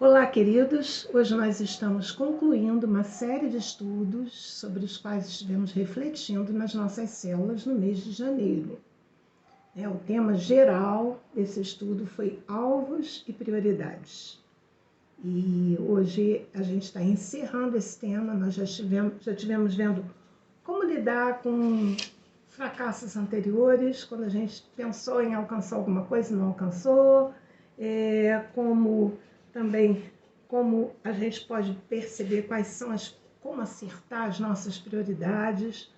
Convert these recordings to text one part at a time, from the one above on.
Olá, queridos! Hoje nós estamos concluindo uma série de estudos sobre os quais estivemos refletindo nas nossas células no mês de janeiro. O tema geral desse estudo foi alvos e prioridades. E hoje a gente está encerrando esse tema. Nós já tivemos vendo como lidar com fracassos anteriores, quando a gente pensou em alcançar alguma coisa e não alcançou, como a gente pode perceber como acertar as nossas prioridades,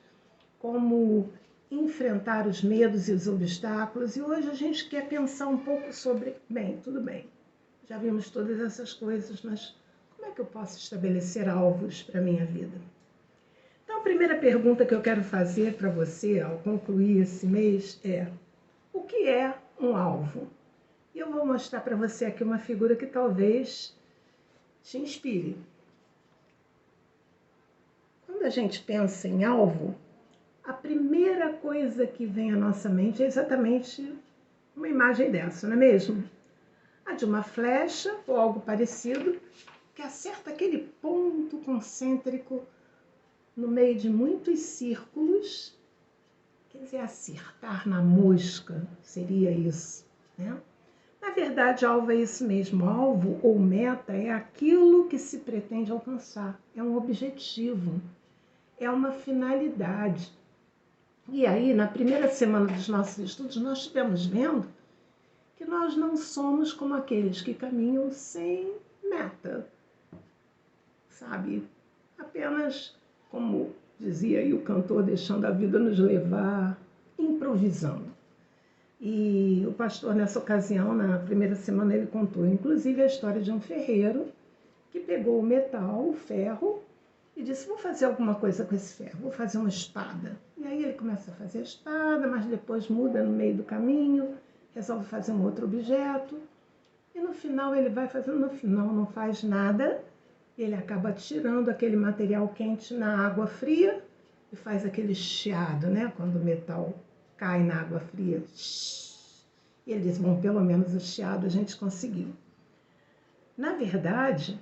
como enfrentar os medos e os obstáculos. E hoje a gente quer pensar um pouco sobre, tudo bem, já vimos todas essas coisas, mas como é que eu posso estabelecer alvos para a minha vida? Então, a primeira pergunta que eu quero fazer para você ao concluir esse mês é: o que é um alvo? E eu vou mostrar para você aqui uma figura que talvez te inspire. Quando a gente pensa em alvo, a primeira coisa que vem à nossa mente é exatamente uma imagem dessa, não é mesmo? A de uma flecha ou algo parecido que acerta aquele ponto concêntrico no meio de muitos círculos. Quer dizer, acertar na mosca seria isso, né? Na verdade, alvo é isso mesmo. Alvo ou meta é aquilo que se pretende alcançar. É um objetivo, é uma finalidade. E aí, na primeira semana dos nossos estudos, nós estivemos vendo que nós não somos como aqueles que caminham sem meta, sabe? Apenas, como dizia aí o cantor, deixando a vida nos levar, improvisando. E o pastor, nessa ocasião, na primeira semana, ele contou, inclusive, a história de um ferreiro que pegou o metal, o ferro, e disse: vou fazer alguma coisa com esse ferro, vou fazer uma espada. E aí ele começa a fazer a espada, mas depois muda no meio do caminho, resolve fazer um outro objeto, e no final ele vai fazendo, no final não faz nada, ele acaba tirando aquele material quente na água fria e faz aquele chiado, né? Quando o metal cai na água fria. E ele diz: bom, pelo menos o chiado a gente conseguiu. Na verdade,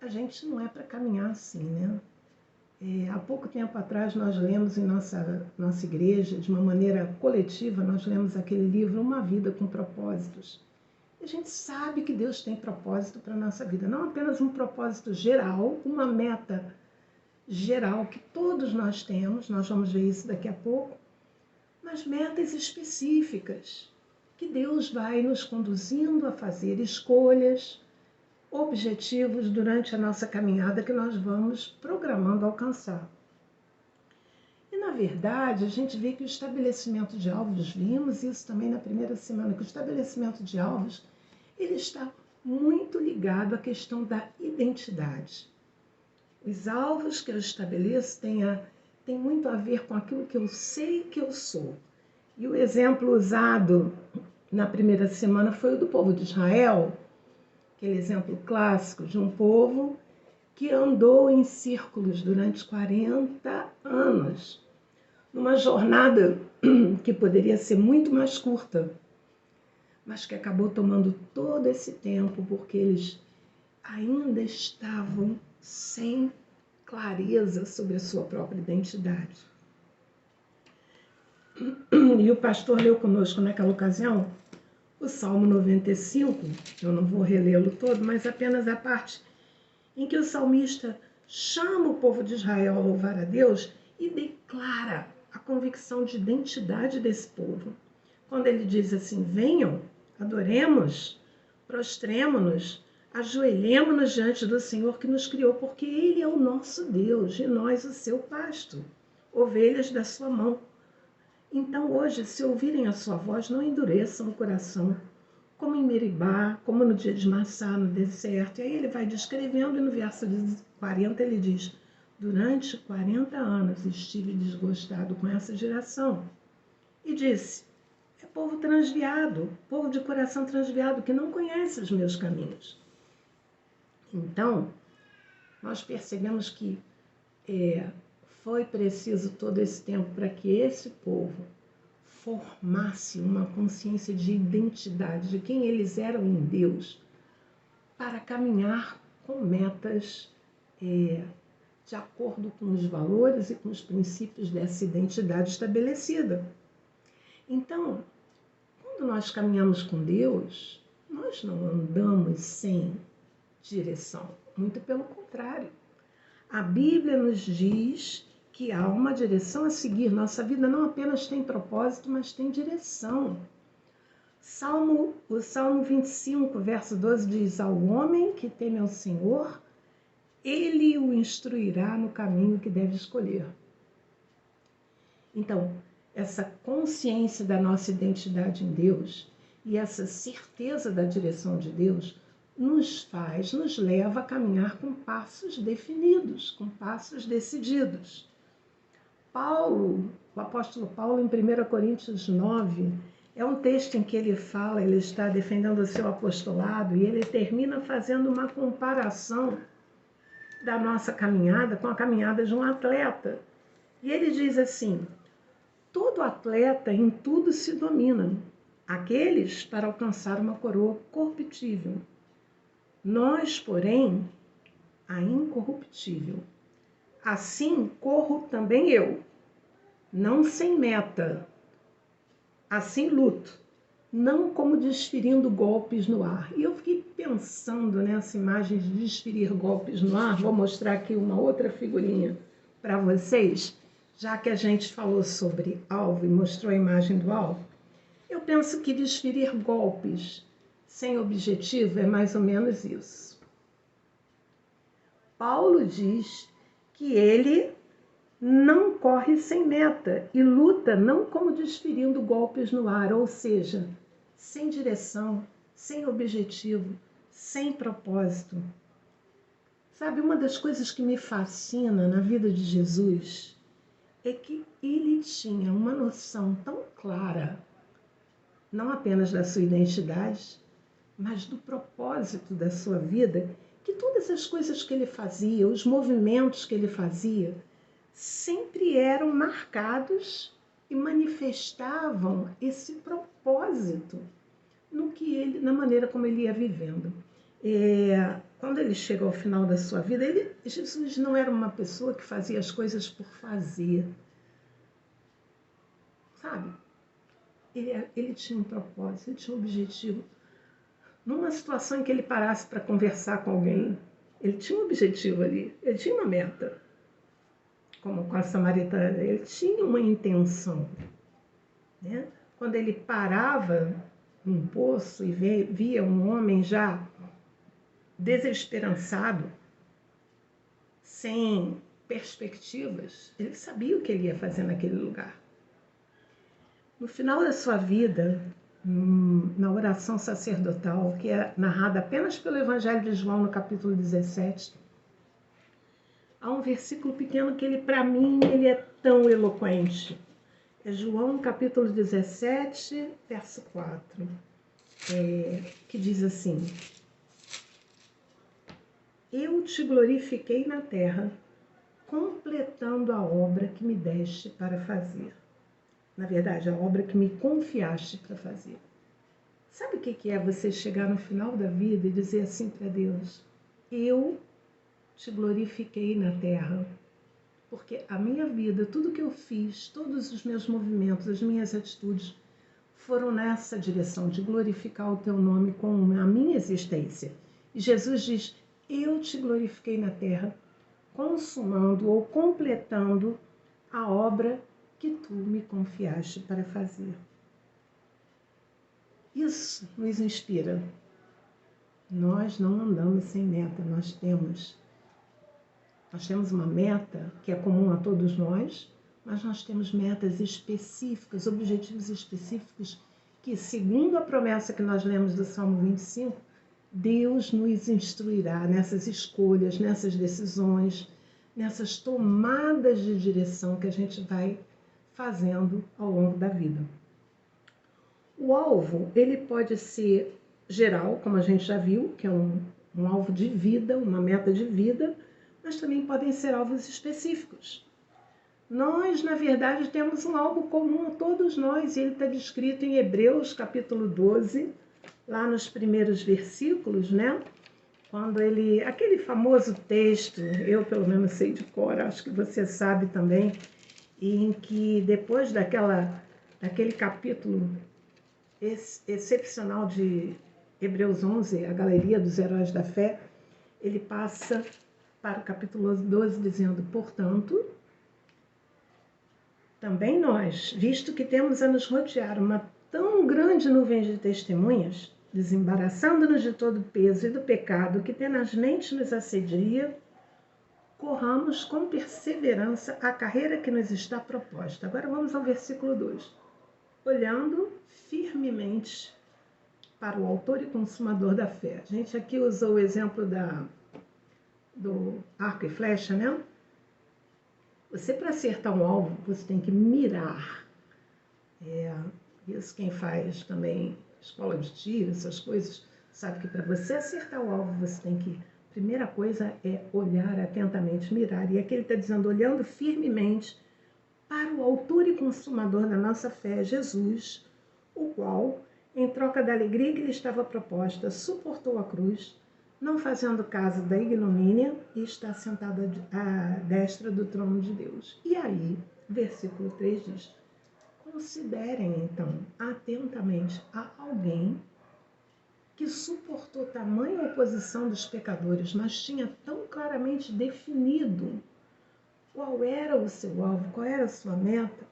a gente não é para caminhar assim, né? Há pouco tempo atrás nós lemos em nossa igreja, de uma maneira coletiva, nós lemos aquele livro Uma Vida com Propósitos. E a gente sabe que Deus tem propósito para a nossa vida, não apenas um propósito geral, uma meta geral que todos nós temos, nós vamos ver isso daqui a pouco, mas metas específicas, que Deus vai nos conduzindo a fazer escolhas, objetivos durante a nossa caminhada que nós vamos programando alcançar. E, na verdade, a gente vê que o estabelecimento de alvos, vimos isso também na primeira semana, que o estabelecimento de alvos, ele está muito ligado à questão da identidade. Os alvos que eu estabeleço têm muito a ver com aquilo que eu sei que eu sou. E o exemplo usado na primeira semana foi o do povo de Israel, aquele exemplo clássico de um povo que andou em círculos durante 40 anos, numa jornada que poderia ser muito mais curta, mas que acabou tomando todo esse tempo porque eles ainda estavam sem clareza sobre a sua própria identidade. E o pastor leu conosco naquela ocasião o Salmo 95, eu não vou relê-lo todo, mas apenas a parte em que o salmista chama o povo de Israel a louvar a Deus e declara a convicção de identidade desse povo. Quando ele diz assim: venham, adoremos, prostremo-nos, ajoelhemo-nos diante do Senhor que nos criou, porque Ele é o nosso Deus e nós o seu pasto, ovelhas da sua mão. Então hoje, se ouvirem a sua voz, não endureçam o coração, como em Meribá, como no dia de Massá, no deserto. E aí ele vai descrevendo, e no verso 40 ele diz: durante 40 anos estive desgostado com essa geração. E disse: é povo transviado, povo de coração transviado, que não conhece os meus caminhos. Então, nós percebemos que foi preciso todo esse tempo para que esse povo formasse uma consciência de identidade, de quem eles eram em Deus, para caminhar com metas de acordo com os valores e com os princípios dessa identidade estabelecida. Então, quando nós caminhamos com Deus, nós não andamos sem direção, muito pelo contrário. A Bíblia nos diz que há uma direção a seguir. Nossa vida não apenas tem propósito, mas tem direção. O Salmo 25, verso 12 diz: ao homem que teme ao Senhor, ele o instruirá no caminho que deve escolher. Então, essa consciência da nossa identidade em Deus e essa certeza da direção de Deus nos leva a caminhar com passos definidos, com passos decididos. O apóstolo Paulo, em 1 Coríntios 9, é um texto em que ele está defendendo o seu apostolado e ele termina fazendo uma comparação da nossa caminhada com a caminhada de um atleta. E ele diz assim: todo atleta em tudo se domina, aqueles para alcançar uma coroa corruptível. Nós, porém, a incorruptível. Assim corro também eu, não sem meta. Assim luto, não como desferindo golpes no ar. E eu fiquei pensando nessa imagem de desferir golpes no ar. Vou mostrar aqui uma outra figurinha para vocês, já que a gente falou sobre alvo e mostrou a imagem do alvo. Eu penso que desferir golpes sem objetivo é mais ou menos isso. Paulo diz que ele não corre sem meta e luta não como desferindo golpes no ar, ou seja, sem direção, sem objetivo, sem propósito. Sabe, uma das coisas que me fascina na vida de Jesus é que ele tinha uma noção tão clara, não apenas da sua identidade, mas do propósito da sua vida, que todas as coisas que ele fazia, os movimentos que ele fazia, sempre eram marcados e manifestavam esse propósito na maneira como ele ia vivendo. Quando ele chega ao final da sua vida, Jesus não era uma pessoa que fazia as coisas por fazer, sabe? Ele tinha um propósito, ele tinha um objetivo. Numa situação em que ele parasse para conversar com alguém, ele tinha um objetivo ali, ele tinha uma meta. Como com a samaritana, ele tinha uma intenção. Né? Quando ele parava num poço e via um homem já desesperançado, sem perspectivas, ele sabia o que ele ia fazer naquele lugar. No final da sua vida, na oração sacerdotal, que é narrada apenas pelo Evangelho de João, no capítulo 17, há um versículo pequeno que para mim, ele é tão eloquente. É João, capítulo 17, verso 4, que diz assim: eu te glorifiquei na terra, completando a obra que me deste para fazer. Na verdade, a obra que me confiaste para fazer. Sabe o que é você chegar no final da vida e dizer assim para Deus: eu te glorifiquei na terra, porque a minha vida, tudo que eu fiz, todos os meus movimentos, as minhas atitudes, foram nessa direção de glorificar o teu nome com a minha existência. E Jesus diz: eu te glorifiquei na terra, consumando ou completando a obra que tu me confiaste para fazer. Isso nos inspira. Nós não andamos sem meta, nós temos uma meta que é comum a todos nós, mas nós temos metas específicas, objetivos específicos que, segundo a promessa que nós lemos do Salmo 25, Deus nos instruirá nessas escolhas, nessas decisões, nessas tomadas de direção que a gente vai fazendo ao longo da vida. O alvo, ele pode ser geral, como a gente já viu, que é um alvo de vida, uma meta de vida, mas também podem ser alvos específicos. Nós, na verdade, temos um alvo comum a todos nós, e ele está descrito em Hebreus, capítulo 12, lá nos primeiros versículos, né? quando ele, aquele famoso texto, eu pelo menos sei de cor, acho que você sabe também, em que depois daquele capítulo excepcional de Hebreus 11, a galeria dos heróis da fé, ele passa para o capítulo 12 dizendo: portanto, também nós, visto que temos a nos rodear uma tão grande nuvem de testemunhas, desembaraçando-nos de todo o peso e do pecado que tenazmente nos assedia, corramos com perseverança a carreira que nos está proposta. Agora vamos ao versículo 2. Olhando firmemente para o autor e consumador da fé. A gente aqui usou o exemplo do arco e flecha, né? Você, para acertar um alvo, você tem que mirar. Isso quem faz também escola de tiro, essas coisas, sabe que para você acertar o alvo, você tem que... Primeira coisa é olhar atentamente, mirar. E aqui ele está dizendo, olhando firmemente para o autor e consumador da nossa fé, Jesus, o qual, em troca da alegria que lhe estava proposta, suportou a cruz, não fazendo caso da ignomínia, e está sentado à destra do trono de Deus. E aí, versículo 3 diz: considerem, então, atentamente a alguém que suportou tamanha oposição dos pecadores, mas tinha tão claramente definido qual era o seu alvo, qual era a sua meta,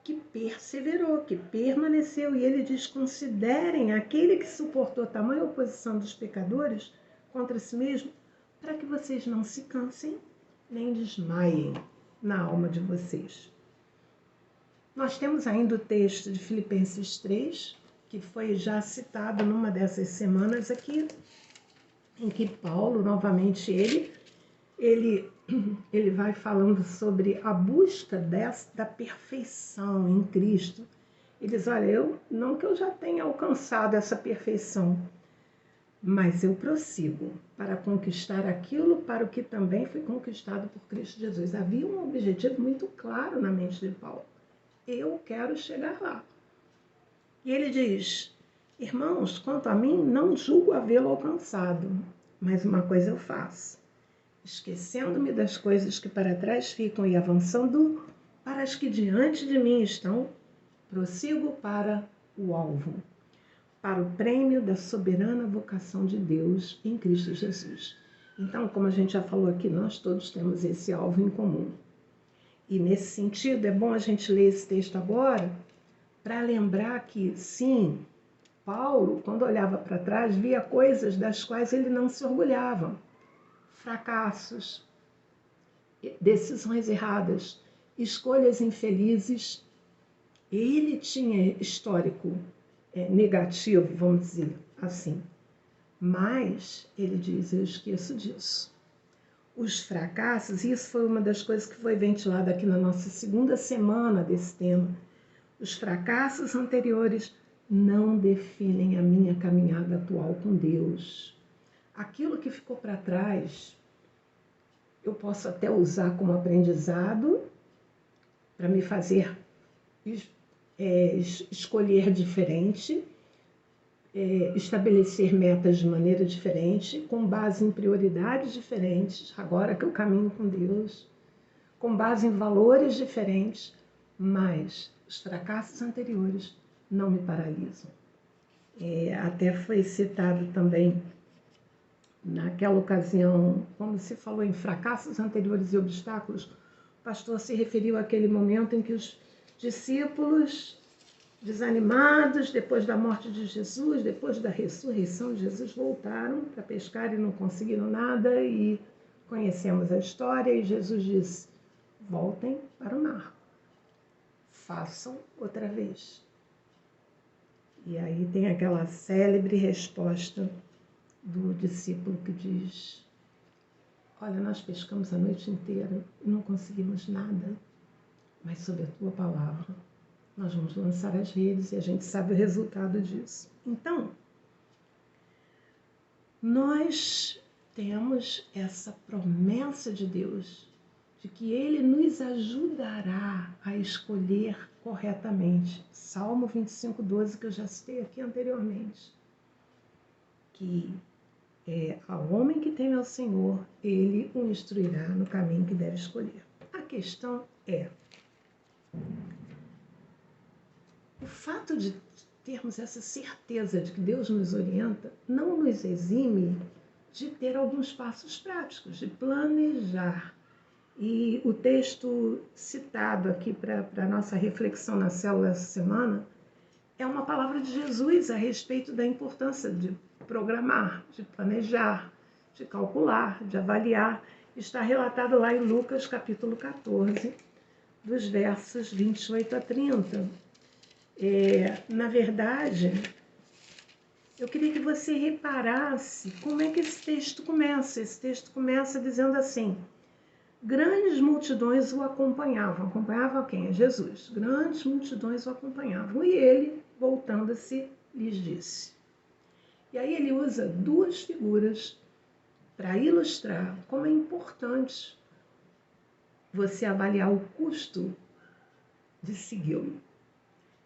que perseverou, que permaneceu. E ele diz: considerem aquele que suportou tamanha oposição dos pecadores contra si mesmo, para que vocês não se cansem nem desmaiem na alma de vocês. Nós temos ainda o texto de Filipenses 3, que foi já citado numa dessas semanas aqui, em que Paulo, novamente ele vai falando sobre a busca da perfeição em Cristo. Ele diz, olha, não que eu já tenha alcançado essa perfeição, mas eu prossigo para conquistar aquilo para o que também foi conquistado por Cristo Jesus. Havia um objetivo muito claro na mente de Paulo. Eu quero chegar lá. E ele diz, irmãos, quanto a mim, não julgo havê-lo alcançado, mas uma coisa eu faço, esquecendo-me das coisas que para trás ficam e avançando para as que diante de mim estão, prossigo para o alvo, para o prêmio da soberana vocação de Deus em Cristo Jesus. Então, como a gente já falou aqui, nós todos temos esse alvo em comum. E nesse sentido, é bom a gente ler esse texto agora para lembrar que, sim, Paulo, quando olhava para trás, via coisas das quais ele não se orgulhava. Fracassos, decisões erradas, escolhas infelizes. Ele tinha histórico negativo, vamos dizer assim. Mas, ele diz, eu esqueço disso. Os fracassos, e isso foi uma das coisas que foi ventilada aqui na nossa segunda semana desse tema, os fracassos anteriores não definem a minha caminhada atual com Deus. Aquilo que ficou para trás, eu posso até usar como aprendizado para me fazer escolher diferente, estabelecer metas de maneira diferente, com base em prioridades diferentes, agora que eu caminho com Deus, com base em valores diferentes, mas os fracassos anteriores não me paralisam. Até foi citado também, naquela ocasião, quando se falou em fracassos anteriores e obstáculos, o pastor se referiu àquele momento em que os discípulos, desanimados, depois da morte de Jesus, depois da ressurreição de Jesus, voltaram para pescar e não conseguiram nada, e conhecemos a história, e Jesus disse, voltem para o mar, façam outra vez. E aí tem aquela célebre resposta do discípulo que diz, olha, nós pescamos a noite inteira e não conseguimos nada, mas sob a tua palavra nós vamos lançar as redes e a gente sabe o resultado disso. Então, nós temos essa promessa de Deus, de que Ele nos ajudará a escolher corretamente. Salmo 25:12, que eu já citei aqui anteriormente, que ao homem que teme ao Senhor, ele o instruirá no caminho que deve escolher. A questão é, o fato de termos essa certeza de que Deus nos orienta não nos exime de ter alguns passos práticos, de planejar. E o texto citado aqui para a nossa reflexão na célula essa semana é uma palavra de Jesus a respeito da importância de programar, de planejar, de calcular, de avaliar. Está relatado lá em Lucas capítulo 14, dos versos 28 a 30. Na verdade, eu queria que você reparasse como é que esse texto começa. Esse texto começa dizendo assim: grandes multidões o acompanhavam. Acompanhavam quem? Jesus. Grandes multidões o acompanhavam. E ele, voltando-se, lhes disse. E aí ele usa duas figuras para ilustrar como é importante você avaliar o custo de segui-lo.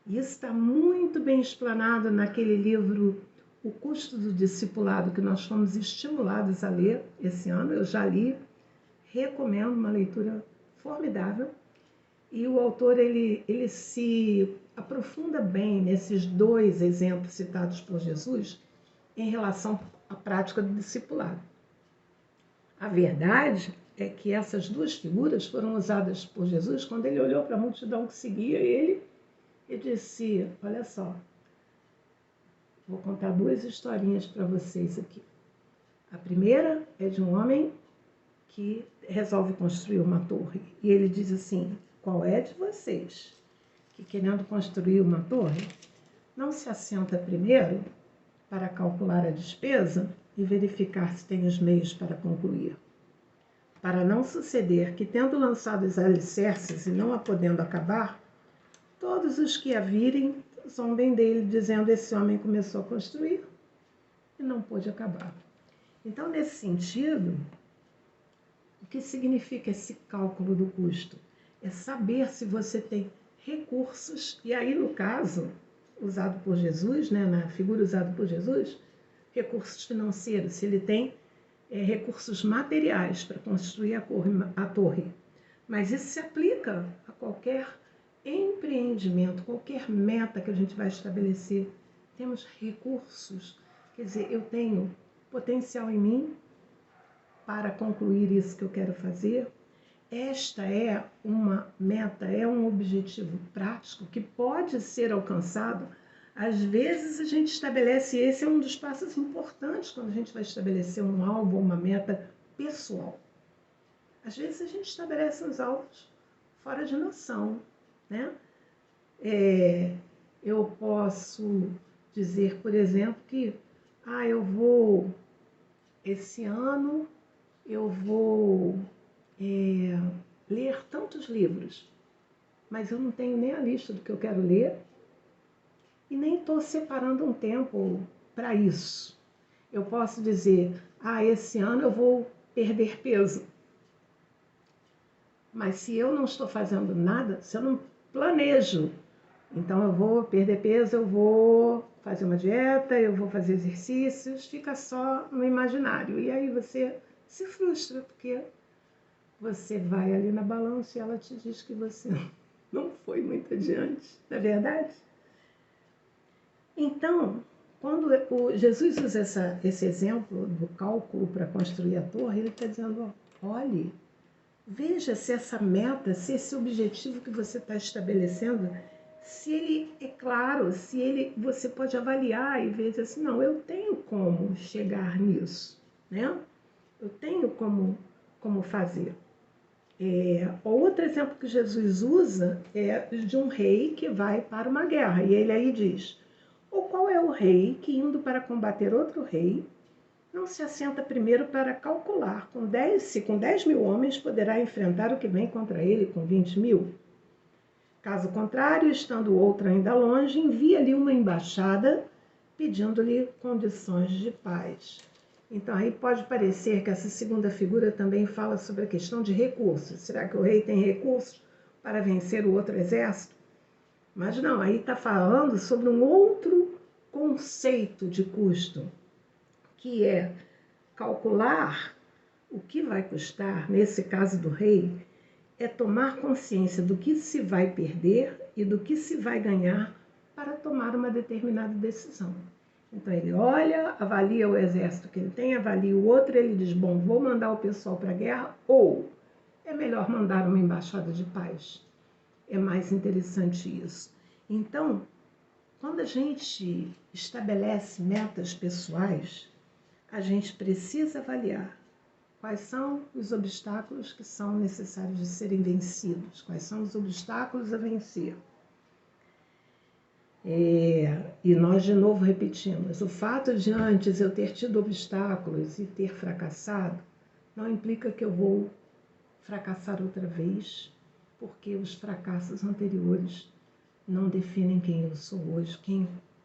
E isso está muito bem explanado naquele livro O Custo do Discipulado, que nós fomos estimulados a ler esse ano. Eu já li, recomendo, uma leitura formidável. E o autor ele se aprofunda bem nesses dois exemplos citados por Jesus em relação à prática do discipulado. A verdade é que essas duas figuras foram usadas por Jesus quando ele olhou para a multidão que seguia ele e disse: olha só, vou contar duas historinhas para vocês aqui. A primeira é de um homem que resolve construir uma torre. E ele diz assim: qual é de vocês que, querendo construir uma torre, não se assenta primeiro para calcular a despesa e verificar se tem os meios para concluir? Para não suceder que, tendo lançado os alicerces e não a podendo acabar, todos os que a virem zombem dele, dizendo: esse homem começou a construir e não pôde acabar. Então, nesse sentido, o que significa esse cálculo do custo? É saber se você tem recursos, e aí no caso usado por Jesus, na figura usada por Jesus, recursos financeiros, se ele tem recursos materiais para construir a torre. Mas isso se aplica a qualquer empreendimento, qualquer meta que a gente vai estabelecer. Temos recursos, quer dizer, eu tenho potencial em mim para concluir isso que eu quero fazer. Esta é uma meta, é um objetivo prático que pode ser alcançado. Às vezes a gente estabelece, esse é um dos passos importantes quando a gente vai estabelecer um alvo ou uma meta pessoal. Às vezes a gente estabelece uns alvos fora de noção, eu posso dizer, por exemplo, que esse ano eu vou ler tantos livros, mas eu não tenho nem a lista do que eu quero ler e nem estou separando um tempo para isso. Eu posso dizer: esse ano eu vou perder peso. Mas se eu não estou fazendo nada, se eu não planejo, então eu vou perder peso, eu vou fazer uma dieta, eu vou fazer exercícios, fica só no imaginário. E aí você se frustra, porque você vai ali na balança e ela te diz que você não foi muito adiante, não é verdade? Então, quando Jesus usa esse exemplo do cálculo para construir a torre, ele está dizendo: olhe, veja se essa meta, se esse objetivo que você está estabelecendo, se ele é claro, se você pode avaliar e ver assim: não, eu tenho como chegar nisso, eu tenho como fazer. Outro exemplo que Jesus usa é de um rei que vai para uma guerra, e ele aí diz: ou qual é o rei que, indo para combater outro rei, não se assenta primeiro para calcular se com 10 mil homens poderá enfrentar o que vem contra ele com 20 mil? Caso contrário, estando outro ainda longe, envia-lhe uma embaixada pedindo-lhe condições de paz. Então, aí pode parecer que essa segunda figura também fala sobre a questão de recursos. Será que o rei tem recursos para vencer o outro exército? Mas não, aí está falando sobre um outro conceito de custo, que é calcular o que vai custar, nesse caso do rei, é tomar consciência do que se vai perder e do que se vai ganhar para tomar uma determinada decisão. Então ele olha, avalia o exército que ele tem, avalia o outro, ele diz, bom, vou mandar o pessoal para a guerra ou é melhor mandar uma embaixada de paz. É mais interessante isso. Então, quando a gente estabelece metas pessoais, a gente precisa avaliar quais são os obstáculos que são necessários de serem vencidos, quais são os obstáculos a vencer. E nós de novo repetimos, o fato de antes eu ter tido obstáculos e ter fracassado, não implica que eu vou fracassar outra vez, porque os fracassos anteriores não definem quem eu sou hoje,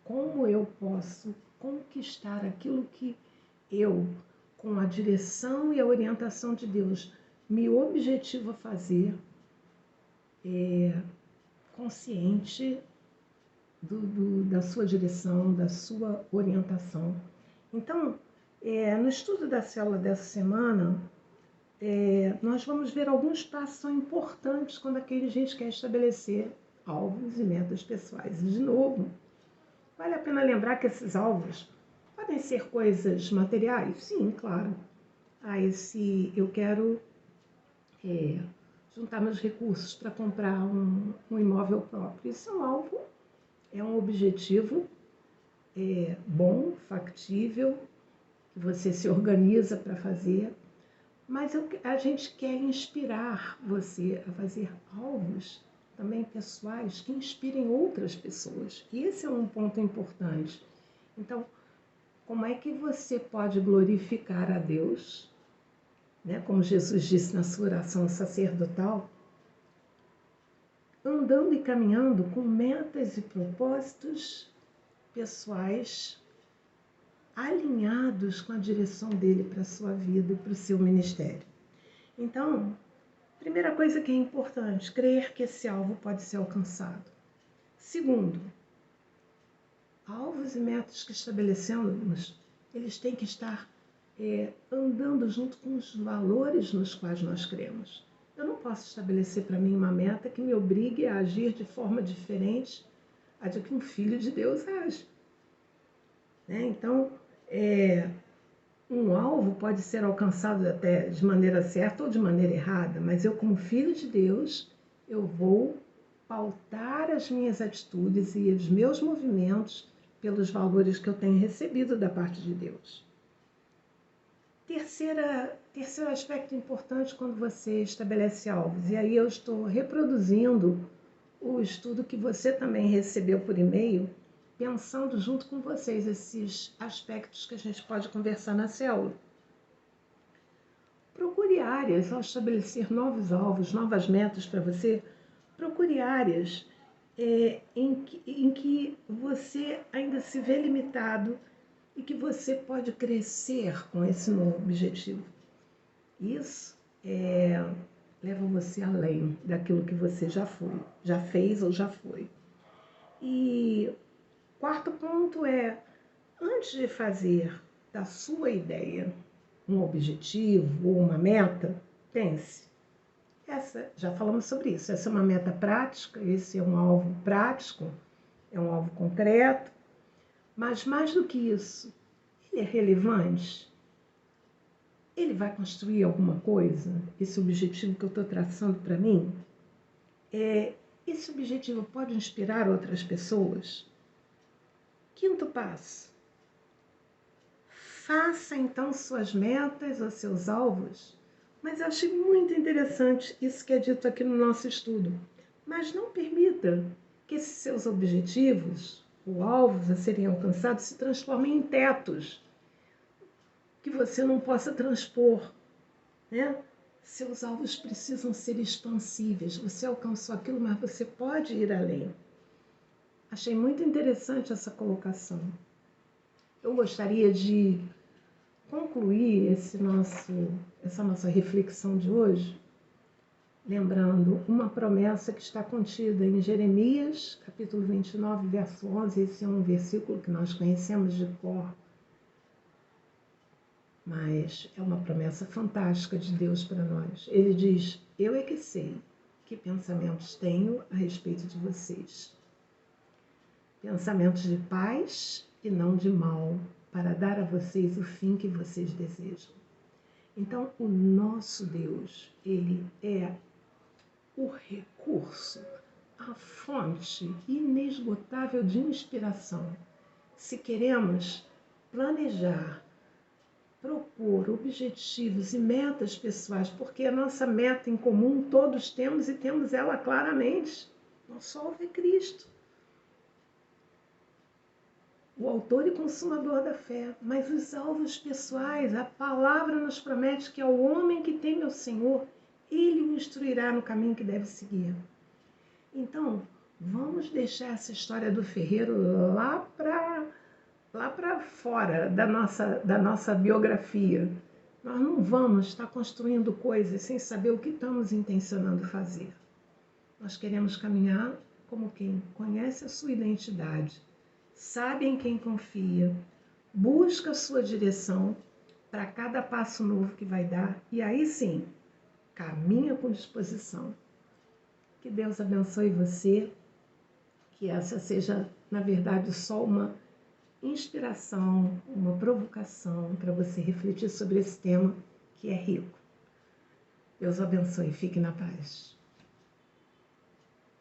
como eu posso conquistar aquilo que eu, com a direção e a orientação de Deus, me objetivo a fazer, consciente da sua direção, da sua orientação. Então, no estudo da célula dessa semana, nós vamos ver alguns passos que são importantes quando a gente quer estabelecer alvos e metas pessoais. E, de novo, vale a pena lembrar que esses alvos podem ser coisas materiais? Sim, claro. Eu quero juntar meus recursos para comprar um imóvel próprio. Isso é um alvo, é um objetivo bom, factível, que você se organiza para fazer, mas a gente quer inspirar você a fazer alvos também pessoais que inspirem outras pessoas. E esse é um ponto importante. Então, como é que você pode glorificar a Deus, né? Como Jesus disse na sua oração sacerdotal, andando e caminhando com metas e propósitos pessoais alinhados com a direção dele para a sua vida e para o seu ministério. Então, primeira coisa que é importante, crer que esse alvo pode ser alcançado. Segundo, alvos e metas que estabelecemos, eles têm que estar andando junto com os valores nos quais nós cremos. Eu não posso estabelecer para mim uma meta que me obrigue a agir de forma diferente a de que um filho de Deus age. Então, um alvo pode ser alcançado até de maneira certa ou de maneira errada, mas eu, como filho de Deus, eu vou pautar as minhas atitudes e os meus movimentos pelos valores que eu tenho recebido da parte de Deus. Terceiro aspecto importante quando você estabelece alvos, e aí eu estou reproduzindo o estudo que você também recebeu por e-mail, pensando junto com vocês esses aspectos que a gente pode conversar na célula. Procure áreas, ao estabelecer novos alvos, novas metas para você, procure áreas em que você ainda se vê limitado e que você pode crescer com esse novo objetivo. Isso leva você além daquilo que você já fez ou já foi. E quarto ponto antes de fazer da sua ideia um objetivo ou uma meta, pense. Já falamos sobre isso. Essa é uma meta prática, esse é um alvo prático, é um alvo concreto, mas mais do que isso, ele é relevante? Ele vai construir alguma coisa? Esse objetivo que eu estou traçando para mim? Esse objetivo pode inspirar outras pessoas? Quinto passo. Faça então suas metas ou seus alvos, mas eu achei muito interessante isso que é dito aqui no nosso estudo. Mas não permita que esses seus objetivos ou alvos a serem alcançados se transformem em tetos que você não possa transpor, né? Seus alvos precisam ser expansíveis. Você alcançou aquilo, mas você pode ir além. Achei muito interessante essa colocação. Eu gostaria de concluir essa nossa reflexão de hoje, lembrando uma promessa que está contida em Jeremias, capítulo 29, verso 11. Esse é um versículo que nós conhecemos de cor, mas é uma promessa fantástica de Deus para nós. Ele diz: eu é que sei que pensamentos tenho a respeito de vocês. Pensamentos de paz e não de mal, para dar a vocês o fim que vocês desejam. Então, o nosso Deus, ele é o recurso, a fonte inesgotável de inspiração. Se queremos planejar, propor objetivos e metas pessoais, porque a nossa meta em comum todos temos e temos ela claramente. Nosso alvo é Cristo, o autor e consumador da fé. Mas os alvos pessoais, a palavra nos promete que ao homem que teme ao Senhor, ele o instruirá no caminho que deve seguir. Então, vamos deixar essa história do ferreiro lá para fora da nossa biografia. Nós não vamos estar construindo coisas sem saber o que estamos intencionando fazer. Nós queremos caminhar como quem conhece a sua identidade, sabe em quem confia, busca a sua direção para cada passo novo que vai dar e aí sim, caminha com disposição. Que Deus abençoe você, que essa seja, na verdade, só uma inspiração, uma provocação para você refletir sobre esse tema que é rico. Deus abençoe, fique na paz.